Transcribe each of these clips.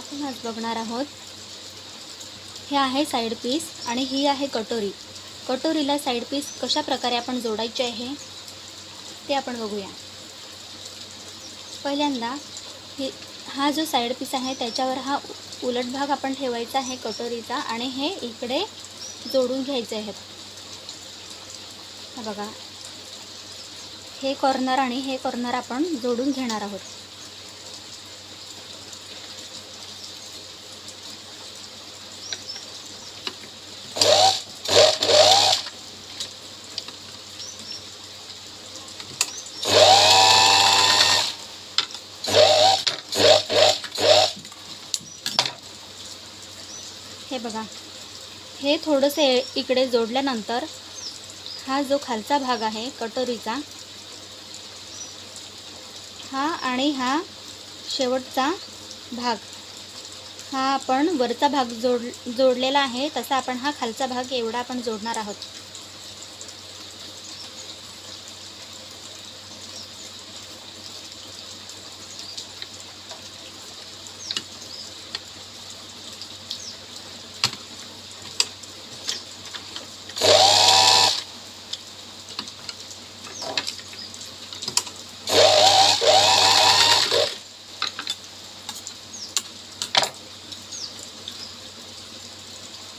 आपण आज बघणार आहोत, हे आहे साईड पीस आणि ही आहे कटोरी. कटोरीला साईड पीस कशा प्रकारे आपण जोडायचे आहे ते आपण बघूया. पहिल्यांदा हा जो साईड पीस आहे त्याच्यावर हा उलट भाग आपण ठेवायचा आहे कटोरीचा आणि हे इकडे जोडून घ्यायचे आहेत. हा बघा, हे कॉर्नर आणि हे कॉर्नर आपण जोडून घेणार आहोत. हे बघा, हे थोडंसं इकडे जोडल्यानंतर हा जो खालचा भाग आहे कटोरीचा, हा आणि हा शेवटचा भाग, हा आपण वरचा भाग जोडलेला आहे तसा आपण हा खालचा भाग एवढा आपण जोडणार आहोत.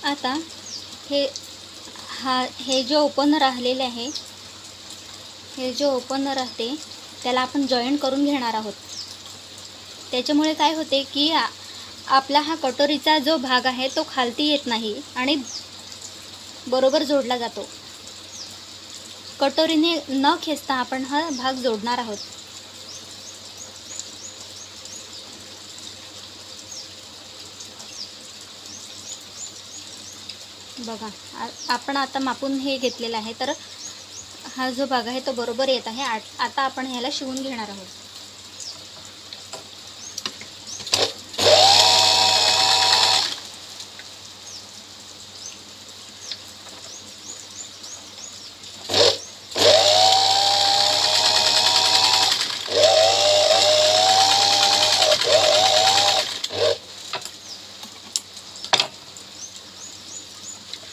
आता हे जो ओपन राहिलेले आहे, हे जो ओपन राहते त्याला आपण जॉईंट करून घेणार आहोत. त्याच्यामुळे काय होते की आपला हा कटोरीचा जो भाग आहे तो खालती येत नाही आणि बरोबर जोडला जातो. कटोरीने न खेचता आपण हा भाग जोडणार आहोत. बघा, आपण आता मापून हे घेतलेलं आहे, तर हा जो भाग आहे तो बरोबर येत आहे. आता आपण ह्याला शिवून घेणार आहोत.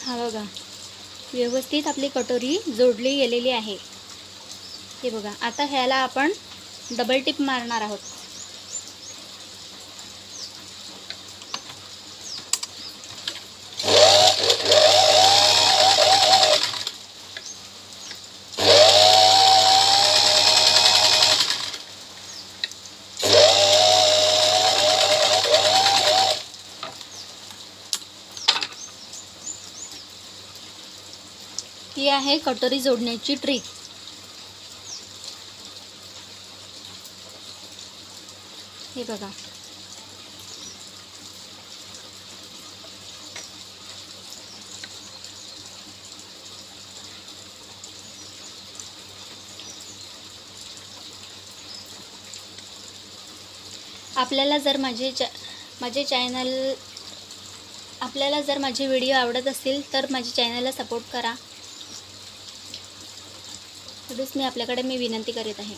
हा बघा, व्यवस्थित आपली कटोरी जोडली गेलेली आहे. हे बघा, आता ह्याला आपण डबल टिप मारणार आहोत. ही आहे कटोरी जोडण्याची ट्रिक. हे बघा, आपल्याला जर माझे व्हिडिओ आवडत असतील तर माझ्या चॅनलला सपोर्ट करा. एवढीच मी आपल्याकडे विनंती करीत आहे.